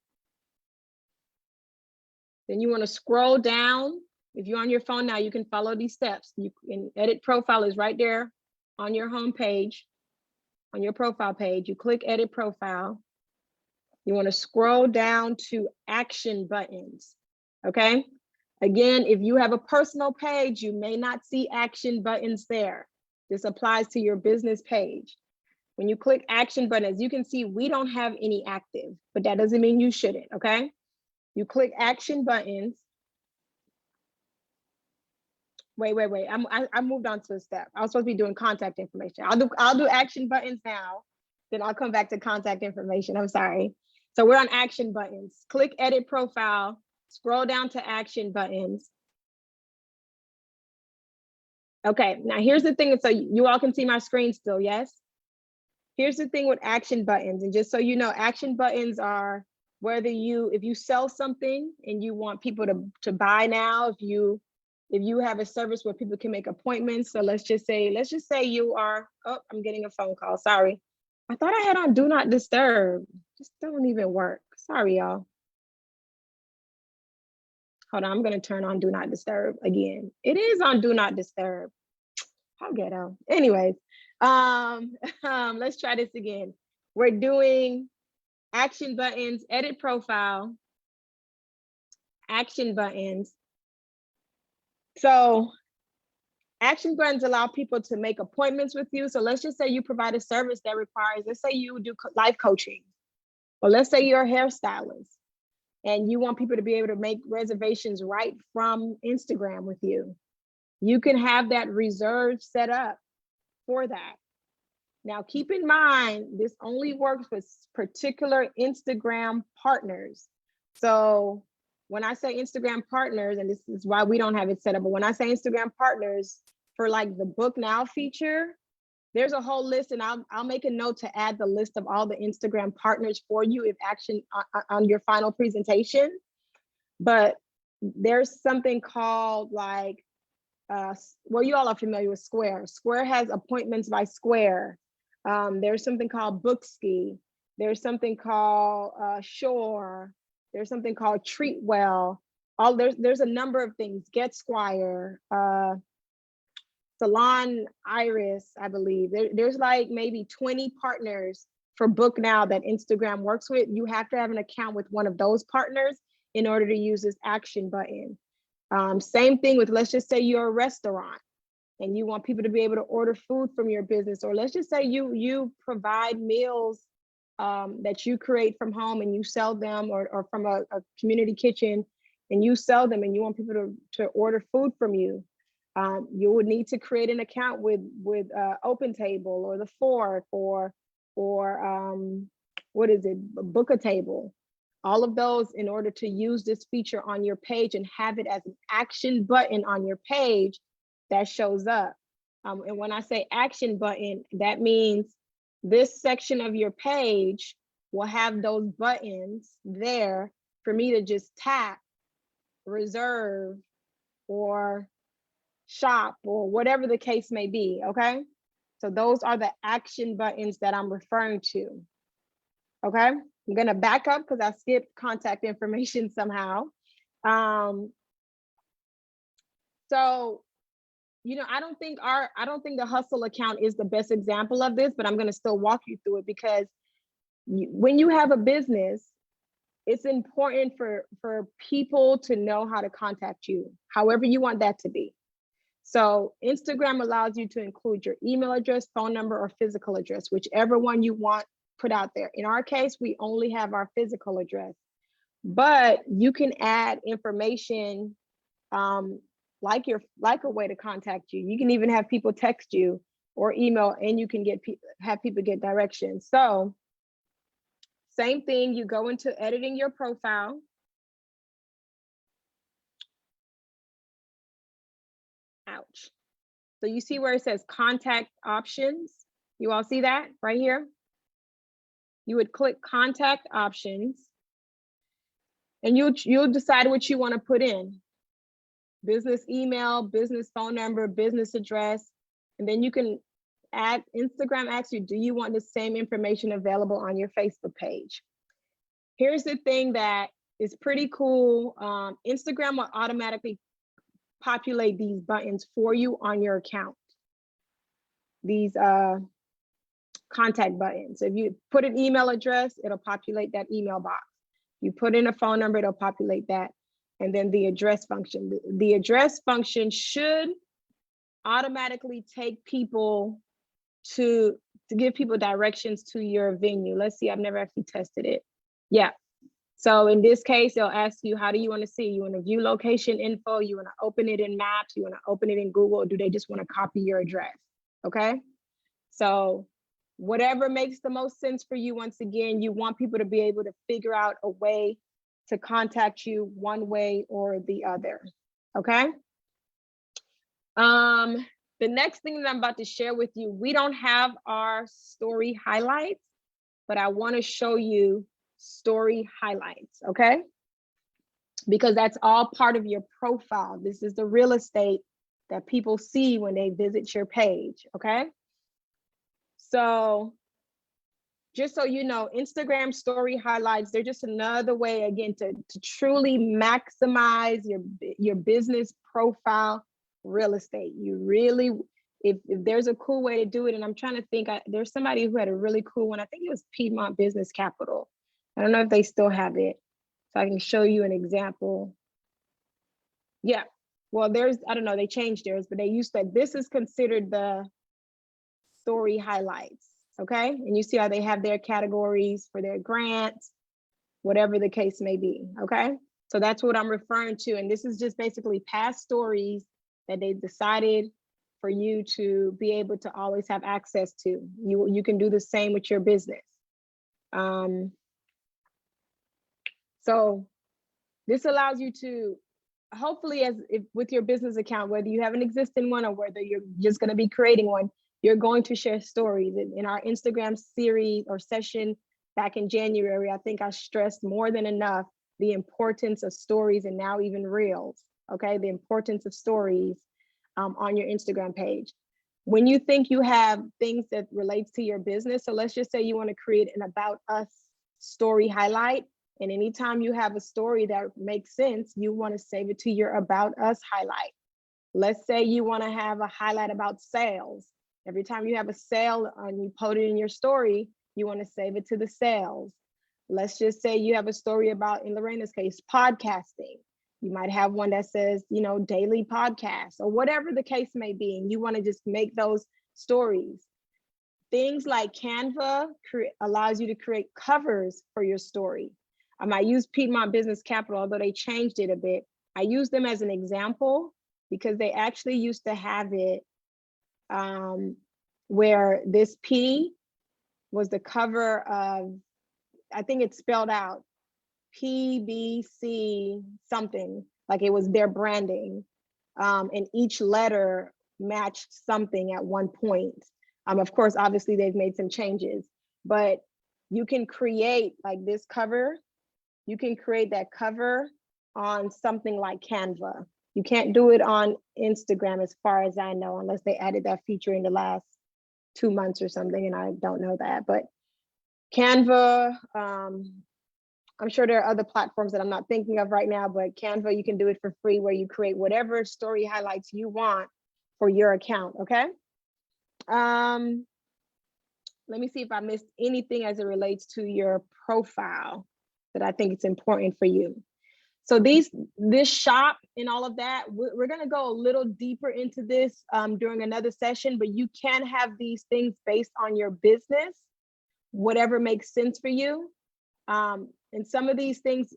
Then you want to scroll down. If you're on your phone now, you can follow these steps. You can edit profile is right there on your home page, on your profile page. You click edit profile. You want to scroll down to action buttons, okay? Again, if you have a personal page, you may not see action buttons there. This applies to your business page. When you click action buttons, you can see we don't have any active, but that doesn't mean you shouldn't, okay? You click action buttons. Wait. I moved on to a step. I was supposed to be doing contact information. I'll do action buttons now, then I'll come back to contact information. I'm sorry. So we're on action buttons. Click edit profile, scroll down to action buttons. Okay, now here's the thing. So you all can see my screen still, yes? Here's the thing with action buttons. And just so you know, action buttons are whether if you sell something and you want people to buy now, if you have a service where people can make appointments. So let's just say you are, oh, I'm getting a phone call, sorry. I thought I had on do not disturb. Just don't even work. Sorry, y'all. Hold on, I'm gonna turn on do not disturb again. It is on do not disturb. How ghetto. Anyways, let's try this again. We're doing action buttons, edit profile, action buttons. So action buttons allow people to make appointments with you. So let's just say you provide a service that requires, let's say you do life coaching, or let's say you're a hairstylist and you want people to be able to make reservations right from Instagram with you. You can have that reserved set up for that. Now, keep in mind, this only works with particular Instagram partners. So when I say Instagram partners, and this is why we don't have it set up, but when I say Instagram partners for like the book now feature, there's a whole list, and I'll make a note to add the list of all the Instagram partners for you if action on your final presentation. But there's something called like, well, you all are familiar with Square. Square has appointments by Square. There's something called Bookski. There's something called Shore. There's something called Treatwell. There's a number of things. Get Squire, Salon Iris, I believe. There's like maybe 20 partners for Book Now that Instagram works with. You have to have an account with one of those partners in order to use this action button. Same thing with, let's just say you're a restaurant and you want people to be able to order food from your business, or let's just say you provide meals that you create from home and you sell them, or from a community kitchen and you sell them, and you want people to order food from you, you would need to create an account with Open Table or The Fork or what is it, Book a Table. All of those in order to use this feature on your page and have it as an action button on your page that shows up. And when I say action button, that means this section of your page will have those buttons there for me to just tap, reserve, or shop, or whatever the case may be, okay? So those are the action buttons that I'm referring to, okay? I'm gonna back up because I skipped contact information somehow. So, you know, I don't think the Hustle account is the best example of this, but I'm gonna still walk you through it, because when you have a business, it's important for people to know how to contact you, however you want that to be. So Instagram allows you to include your email address, phone number, or physical address, whichever one you want put out there. In our case, we only have our physical address, but you can add information like a way to contact you. You can even have people text you or email, and you can have people get directions. So same thing, you go into editing your profile. Ouch. So you see where it says contact options? You all see that right here? You would click contact options, and you'll decide what you want to put in. Business email, business phone number, business address, and then you can add. Instagram asks you, do you want the same information available on your Facebook page? Here's the thing that is pretty cool. Instagram will automatically populate these buttons for you on your account. These contact buttons. So if you put an email address, it'll populate that email box. You put in a phone number, it'll populate that. And then the address function. The address function should automatically take people to give people directions to your venue. Let's see, I've never actually tested it. Yeah. So in this case, they'll ask you, how do you want to see? You want to view location info? You want to open it in Maps? You want to open it in Google? Or do they just want to copy your address? Okay. So whatever makes the most sense for you, once again, you want people to be able to figure out a way to contact you one way or the other. Okay. The next thing that I'm about to share with you, we don't have our story highlights, but I want to show you story highlights, okay? Because that's all part of your profile. This is the real estate that people see when they visit your page, okay? So just so you know, Instagram story highlights, they're just another way, again, to truly maximize your business profile real estate. You really, if there's a cool way to do it, and I'm trying to think, there's somebody who had a really cool one. I think it was Piedmont Business Capital. I don't know if they still have it, so I can show you an example. Yeah, well, I don't know, they changed theirs, but they used to, this is considered the story highlights, okay? And you see how they have their categories for their grants, whatever the case may be, okay? So that's what I'm referring to. And this is just basically past stories that they decided for you to be able to always have access to. You can do the same with your business. So this allows you to, hopefully, with your business account, whether you have an existing one or whether you're just going to be creating one, you're going to share stories. In our Instagram series or session back in January, I think I stressed more than enough the importance of stories, and now even reels, okay? The importance of stories on your Instagram page. When you think you have things that relates to your business, so let's just say you want to create an About Us story highlight, and anytime you have a story that makes sense, you want to save it to your About Us highlight. Let's say you want to have a highlight about sales. Every time you have a sale and you put it in your story, you want to save it to the sales. Let's just say you have a story about, in Lorena's case, podcasting. You might have one that says, you know, daily podcasts or whatever the case may be. And you want to just make those stories. things like Canva allows you to create covers for your story. I use Piedmont Business Capital, although they changed it a bit. I use them as an example because they actually used to have it where this P was the cover of, I think it's spelled out PBC something, like it was their branding. And each letter matched something at one point. Of course, obviously they've made some changes, but you can create like this cover. You can create that cover on something like Canva. You can't do it on Instagram as far as I know, unless they added that feature in the last 2 months or something, and I don't know that. But Canva, I'm sure there are other platforms that I'm not thinking of right now, but Canva, you can do it for free where you create whatever story highlights you want for your account, okay? Let me see if I missed anything as it relates to your profile that I think it's important for you. So this shop and all of that, we're gonna go a little deeper into this during another session, but you can have these things based on your business, whatever makes sense for you. And some of these things,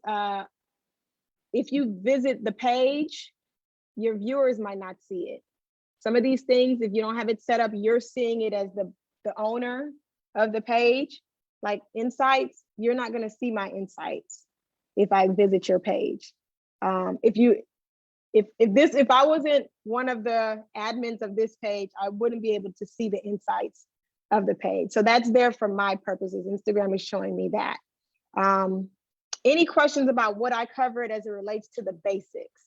if you visit the page, your viewers might not see it. Some of these things, if you don't have it set up, you're seeing it as the owner of the page, like insights, you're not gonna see my insights if I visit your page. If I wasn't one of the admins of this page, I wouldn't be able to see the insights of the page. So that's there for my purposes. Instagram is showing me that. Any questions about what I covered as it relates to the basics?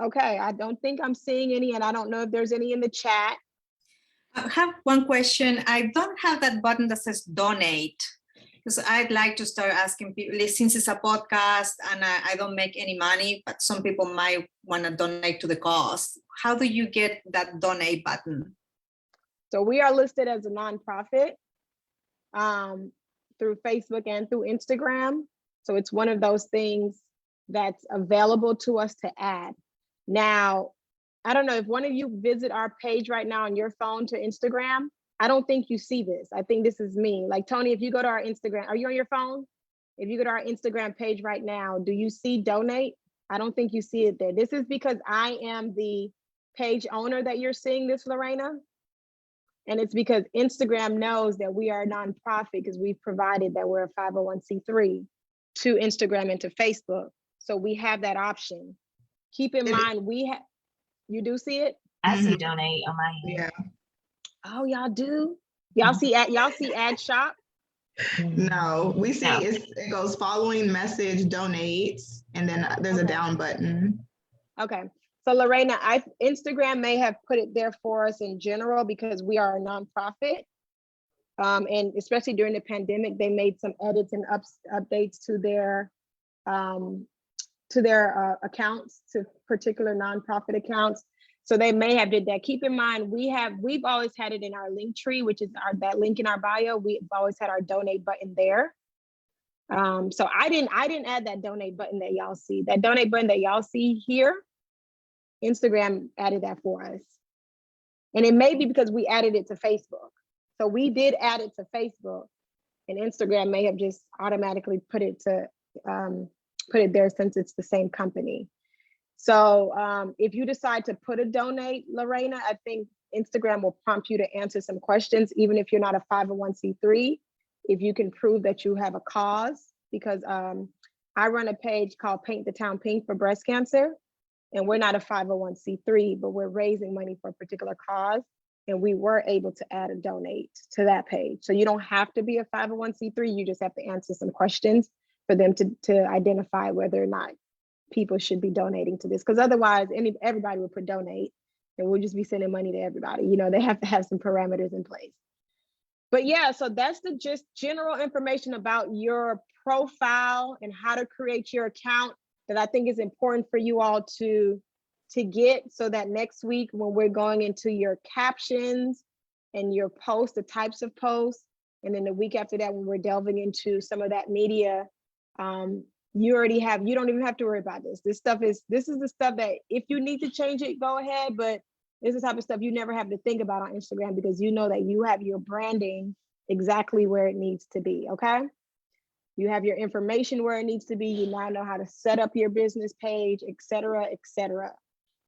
Okay, I don't think I'm seeing any, and I don't know if there's any in the chat. I have one question. I don't have that button that says donate, because I'd like to start asking people, since it's a podcast and I don't make any money, but some people might want to donate to the cause. How do you get that donate button? So we are listed as a nonprofit through Facebook and through Instagram. So it's one of those things that's available to us to add. Now, I don't know if one of you visit our page right now on your phone to Instagram, I don't think you see this. I think this is me. Like Tony, if you go to our Instagram, are you on your phone? If you go to our Instagram page right now, do you see donate? I don't think you see it there. This is because I am the page owner that you're seeing this, Lorena. And it's because Instagram knows that we are a nonprofit because we've provided that we're a 501c3 to Instagram and to Facebook. So we have that option. Keep in mind, you do see it? I see donate on my end. Yeah. Oh, y'all do? Y'all see add shop? No, we see No. it goes following message, donate, and then there's a down button. Okay. So Lorena, Instagram may have put it there for us in general because we are a nonprofit. And especially during the pandemic, they made some edits and updates to their accounts, to particular nonprofit accounts. So they may have did that. Keep in mind, we've always had it in our link tree, which is that link in our bio. We've always had our donate button there. So I didn't add that donate button that y'all see. That donate button that y'all see here, Instagram added that for us. And it may be because we added it to Facebook. So we did add it to Facebook, and Instagram may have just automatically put it there since it's the same company. So if you decide to put a donate, Lorena, I think Instagram will prompt you to answer some questions, even if you're not a 501c3, if you can prove that you have a cause, because I run a page called Paint the Town Pink for breast cancer, and we're not a 501c3, but we're raising money for a particular cause, and we were able to add a donate to that page. So you don't have to be a 501c3, you just have to answer some questions for them to identify whether or not people should be donating to this, because otherwise everybody would put donate and we'll just be sending money to everybody. You know, they have to have some parameters in place. But yeah, so that's the just general information about your profile and how to create your account that I think is important for you all to get, so that next week when we're going into your captions and your posts, the types of posts, and then the week after that when we're delving into some of that media, you already have, you don't even have to worry about this. This is the stuff that if you need to change it, go ahead. But this is the type of stuff you never have to think about on Instagram, because you know that you have your branding exactly where it needs to be, okay? You have your information where it needs to be. You now know how to set up your business page, et cetera, et cetera.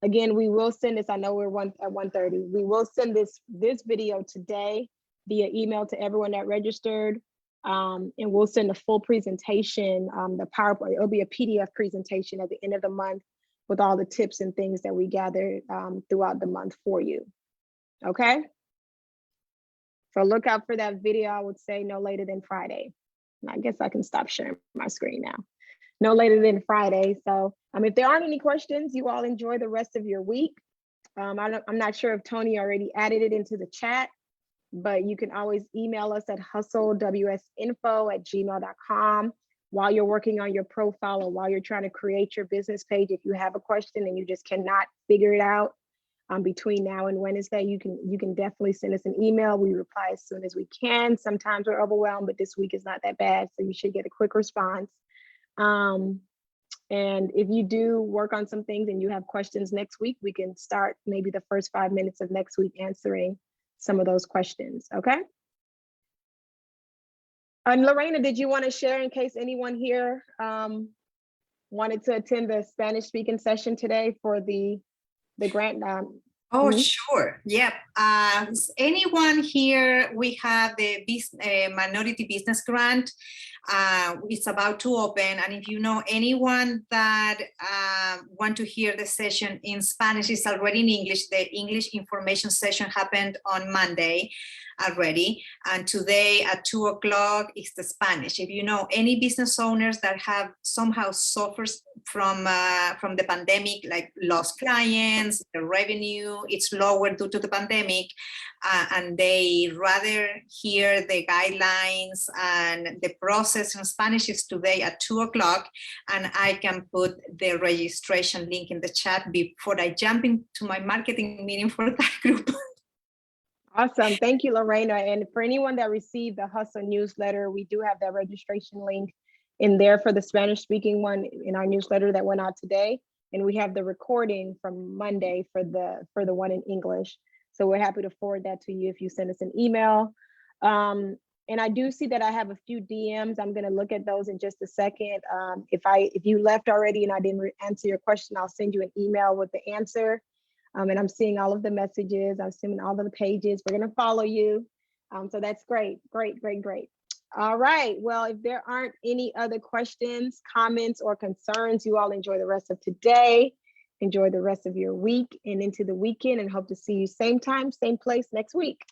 Again, we will send this, I know we're at 1:30. We will send this video today via email to everyone that registered. And we'll send a full presentation, the PowerPoint. It'll be a PDF presentation at the end of the month with all the tips and things that we gathered throughout the month for you. Okay? So look out for that video, I would say no later than Friday. I guess I can stop sharing my screen now. No later than Friday. So if there aren't any questions, you all enjoy the rest of your week. I'm not sure if Tony already added it into the chat, but you can always email us at hustlewsinfo@gmail.com while you're working on your profile or while you're trying to create your business page. If you have a question and you just cannot figure it out between now and Wednesday, you can definitely send us an email. We reply as soon as we can. Sometimes we're overwhelmed, but this week is not that bad, so you should get a quick response. And if you do work on some things and you have questions next week, we can start maybe the first 5 minutes of next week answering some of those questions, okay? And Lorena, did you want to share in case anyone here wanted to attend the Spanish speaking session today for the grant? Sure. Yep. Anyone here, we have the minority business grant. It's about to open, and if you know anyone that want to hear the session in Spanish, it's already in English. The English information session happened on Monday already, and today at 2 o'clock is the Spanish. If you know any business owners that have somehow suffered from the pandemic, like lost clients, the revenue it's lower due to the pandemic, and they rather hear the guidelines and the process in Spanish, is today at 2 o'clock, and I can put the registration link in the chat before I jump into my marketing meeting for that group. Awesome. Thank you, Lorena. And for anyone that received the Hustle newsletter, we do have that registration link in there for the Spanish speaking one in our newsletter that went out today. And we have the recording from Monday for the one in English. So we're happy to forward that to you if you send us an email. And I do see that I have a few DMs. I'm going to look at those in just a second. If you left already and I didn't answer your question, I'll send you an email with the answer. And I'm seeing all of the messages. I'm seeing all of the pages. We're going to follow you. So that's great. Great. All right. Well, if there aren't any other questions, comments, or concerns, you all enjoy the rest of today. Enjoy the rest of your week and into the weekend, and hope to see you same time, same place next week.